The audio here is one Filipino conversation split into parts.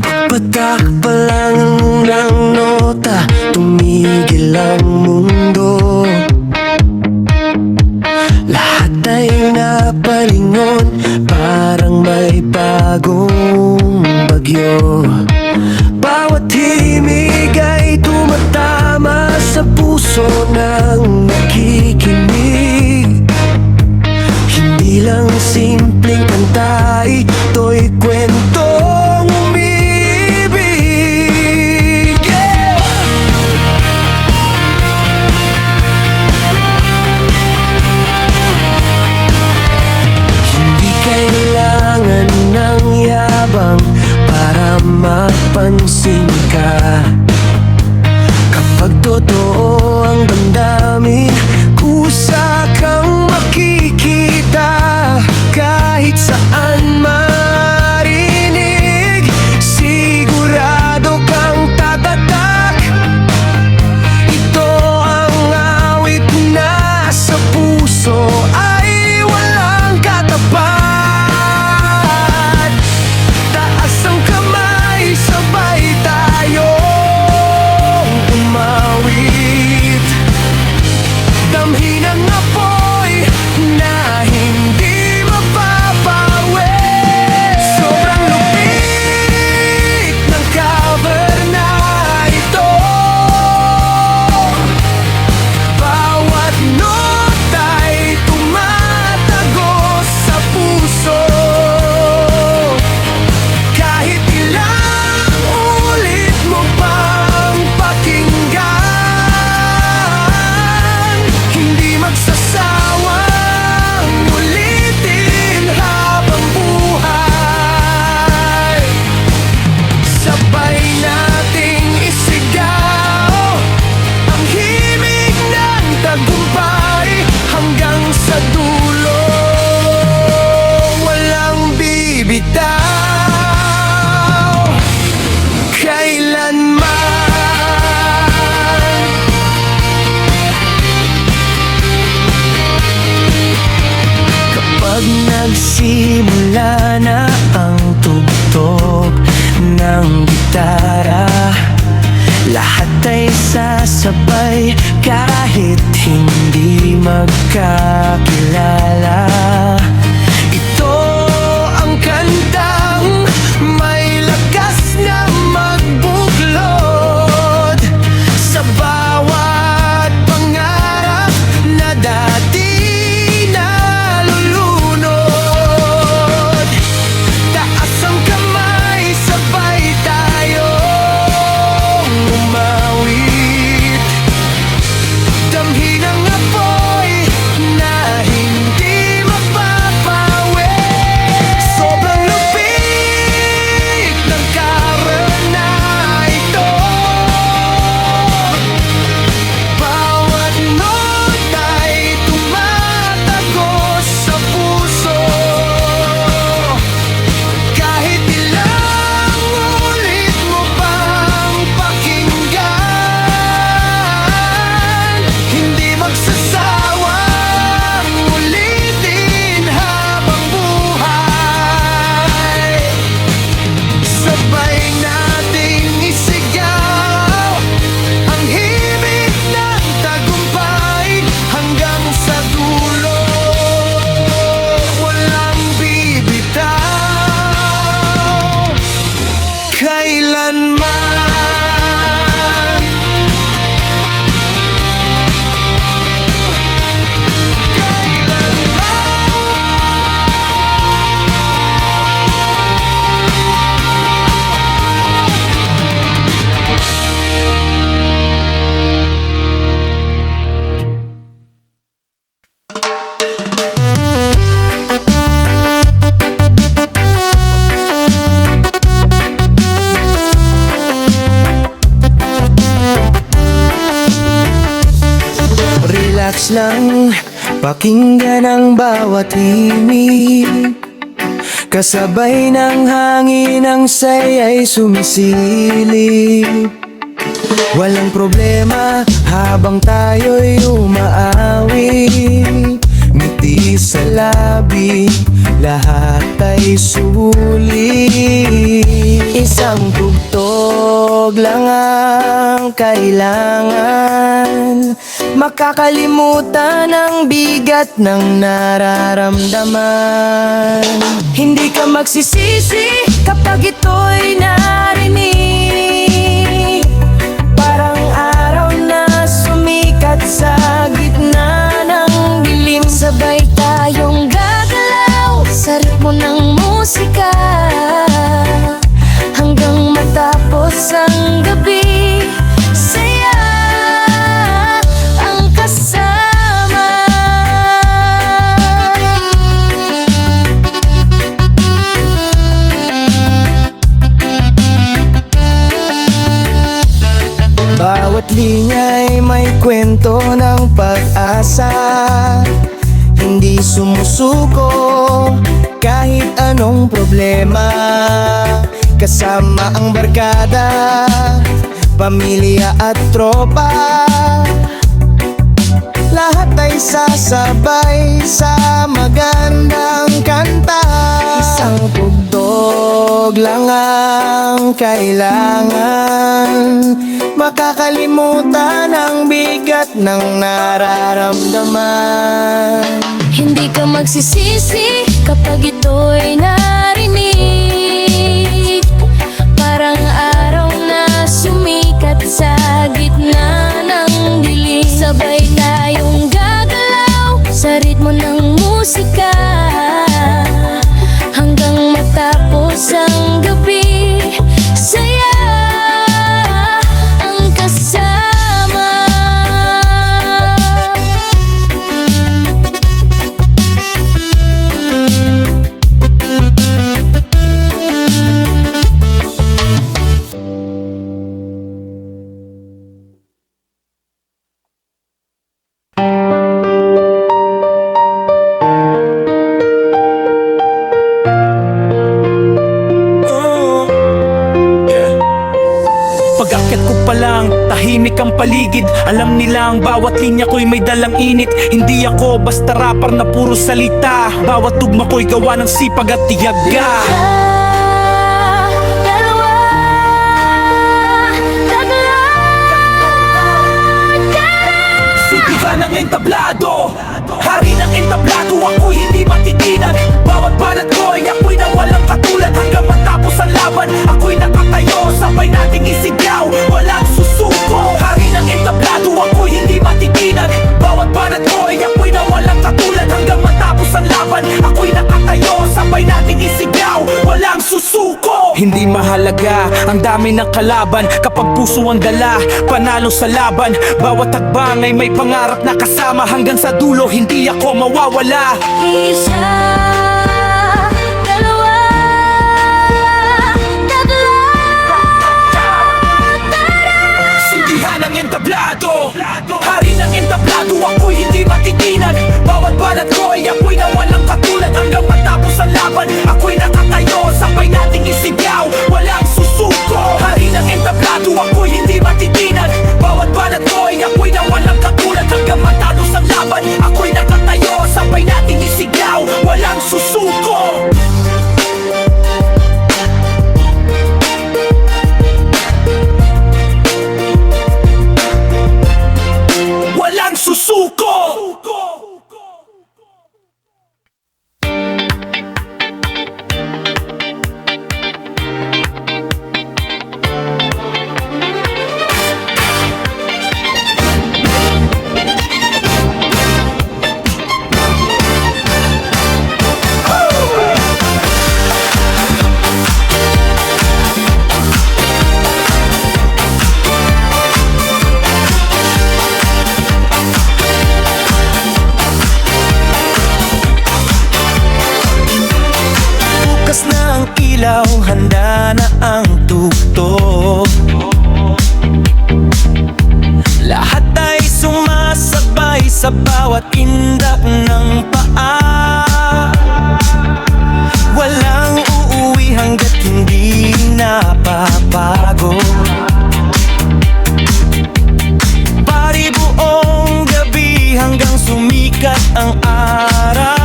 Pagpatak pa lang ng nota, tumigil ang mundo. Lahat ay napalingon, parang may bagong bagyo. Bawat himig ay tumatama sa puso ng nakikinig. Hindi lang simpleng kanta, ito'y kwentong umibig. Yeah! Hindi kailangan ng yabang para mapansin ka. Kapag totoo ang damdamin, kusa kang makikita. Kahit saan marinig, sigurado kang tatatak. Ito ang awit na sa puso ay walang katapat. Taas ang kamay, sabay tayong umawit. Damhin ang apoy na hindi mapapawi. Sobrang lupit ng cover na ito. Bawat nota'y tumatagos sa puso. Kahit ilang ulit mo pang pakinggan, hindi magsasawang ulitin habang buhay. Sabay nating isigaw ang himig ng tagumpay. Hanggang sa dulo, walang bibitaw kailanman. Kapag nagsimula na ang tugtog ng gitara, lahat ay sasabay kahit hindi magkakilala. Ito ang kantang may lakas na magbuklod sa bawat pangarap na dati nalulunod. Taas ang kamay, sabay tayong umawit. Damhin ang apoy na hindi mapapawi. Sobrang lupit ng cover na ito. Bawat nota'y tumatagos sa puso. Kahit ilang ulit mo pang pakinggan, hindi magsasawang ulitin habang buhay. Sabay nating isigaw ang himig ng tagumpay. Hanggang sa dulo, walang bibitaw kailanman. Relax lang, pakinggan ang bawat himig. Kasabay ng hangin ang saya'y sumisilip. Walang problema habang tayo'y umaawit. labi, lahat ay sulit. Isang tugtog lang ang kailangan, makakalimutan ang bigat ng nararamdaman. Hindi ka magsisisi kapag ito'y narinig, parang araw na sumikat sa gitna ng dilim. Sabay tayong gagalaw sa ritmo ng musika, hanggang matapos ang gabi. Saya ang kasama. Bawat linya'y may kwento ng pag-asa, hindi sumusuko kahit anong problema. Kasama ang barkada, pamilya at tropa, lahat ay sasabay sa magandang kanta. Isang tugtog lang ang kailangan, makakalimutan ang bigat ng nararamdaman. Hindi ka magsisisi kapag ito'y narinig, parang araw na sumikat sa gitna ng dilim. Sabay tayong gagalaw sa ritmo ng musika, hanggang matapos ang gabi. Saya ang kasama. Pag-akyat ko pa lang, tahimik ang paligid. Alam nila ang bawat linya ko'y may dalang init. Hindi ako basta rapper na puro salita, bawat tugma ko'y gawa ng sipag at tiyaga. Sigihan ng entablado, hari ng entablado, ako'y hindi matitinan. Bawat banat ko'y ako'y na walang katulad, hanggang matapos ang laban ako'y nakatayo, sabay nating isigaw, walang susuko. Hari ng entablado, ako'y hindi matitinan. Bawat banat ko'y ako'y na walang katulad, hanggang matapos ang laban ako'y nakatayo, sabay nating isigaw, walang susuko. Hindi mahalaga ang dami ng kalaban, kapag puso ang dala, panalo sa laban. Bawat hakbang ay may pangarap na kasama, hanggang sa dulo hindi ako mawawala. Isa, dalawa, tatlo, Sigihan ng entablado, hari ng entablado, ako'y hindi matitinan. Bawat banat ko'y ako'y na walang katulad, hanggang matapos ang laban ako'y nakatayo, sabay nating isigaw, walang susuko. Hari ng entablado, ako'y hindi matitinan. Bawat banat ko'y ako'y na walang katulad, hanggang matapos ang laban ako'y nakatayo, sabay nating isigaw, walang susuko. Walang susuko. Bukas na ang ilaw, handa na ang tugtog, lahat ay sumasabay sa bawat indak ng paa. Walang uuwi hanggat hindi napapago. Pari buong gabi hanggang sumikat ang araw.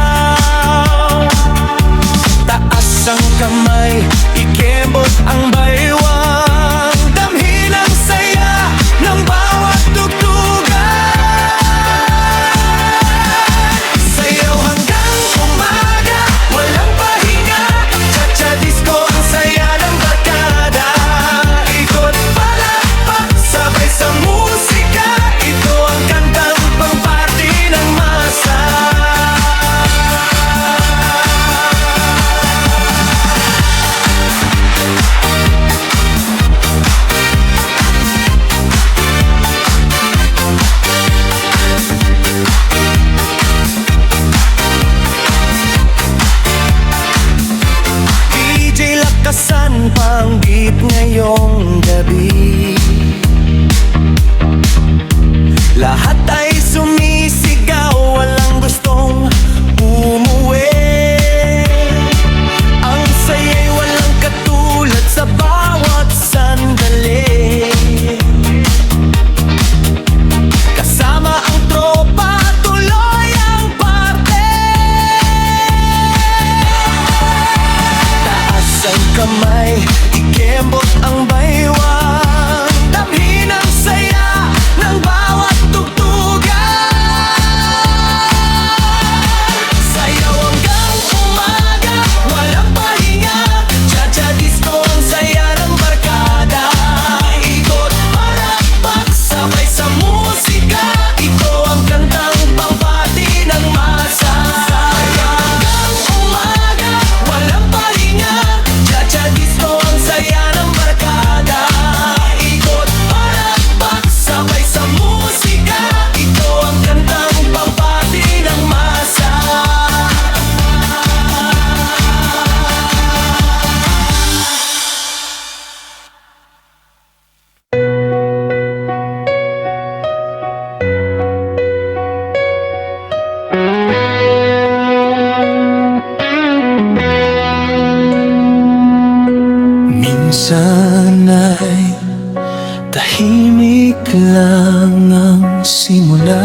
kamay, ikembot ang baywang. Damhin ang saya ng bawat tugtugan. Sayaw hanggang umaga, walang pahinga. Cha-cha disco ang saya ng barkada. Ikot palakpak, sabay sa musika. Ito ang kantang pambati ng masa. Sayaw hanggang umaga, walang pahinga. Cha-cha disco ang saya ng barkada. Ikot palakpak, sabay sa musika. Ito ang kantang pambati ng masa. Minsan ay tahimik lang ang simula,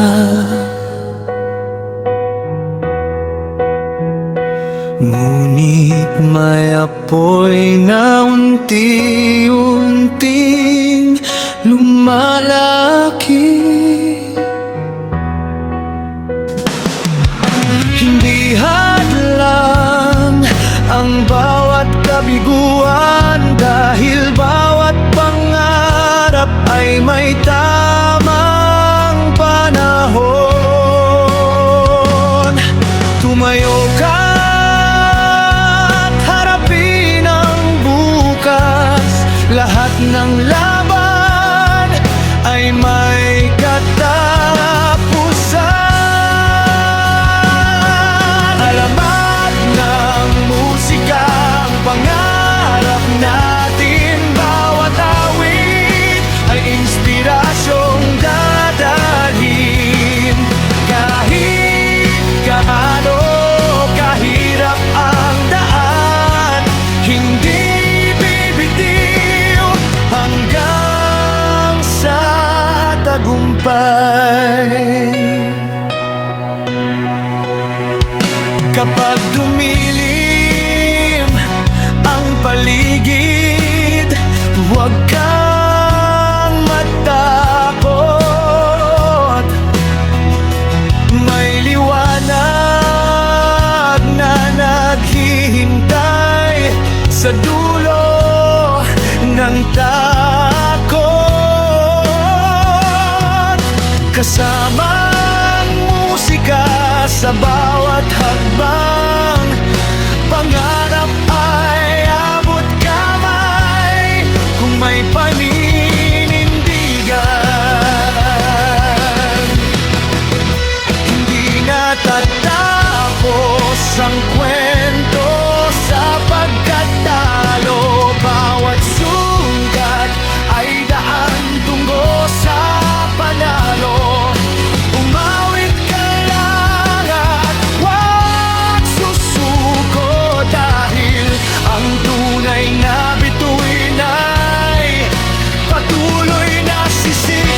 ngunit may apoy na unti-unting lumalaki. Hindi hadlang ang bawat kabiguan, dahil bawat pangarap ay may tamang panahon. Tumayo ka at harapin ang bukas. Lahat ng laban ay may katapusan. Alamat ng musika ang pangarap natin. Bawat awit ay inspirasyong dadalhin. Kahit gaano kahirap ang daan, hindi bibitiw hanggang sa tagumpay. Kapag dumilim ang paligid, huwag kang matakot. May liwanag na naghihintay sa dulo ng takot. Kasama ang musika sa bawat hakbang, pangarap ay abot kamay kung may paninindigan. Hindi natatapos ang kwento sa pagkatalo. Bawat sugat ay daan tungo sa panalo. Umawit ka lang at huwag susuko, dahil ang tunay na bituin ay patuloy na sisikat.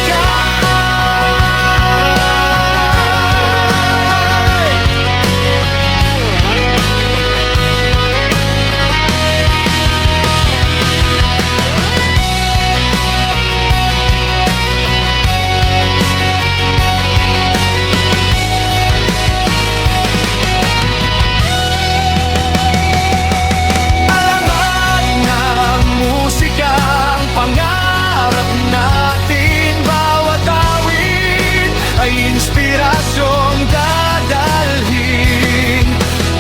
Alamat ng musika ang pangarap natin. Bawat awit ay inspirasyong dadalhin.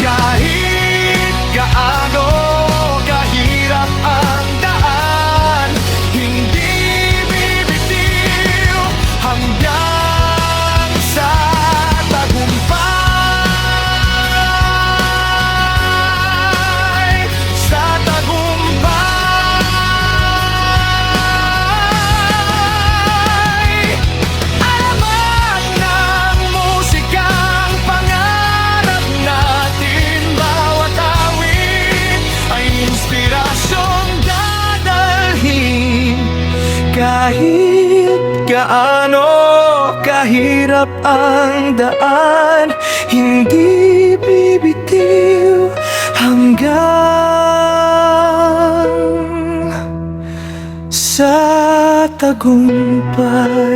Kahit gaano kahirap ang daan, hindi bibitiw hanggang sa tagumpay. Sa tagumpay. Alamat ng musika ang pangarap natin. Bawat awit ay inspirasyong dadalhin. Kahit gaano kahirap ang daan, hindi bibitiw hanggang tagumpay.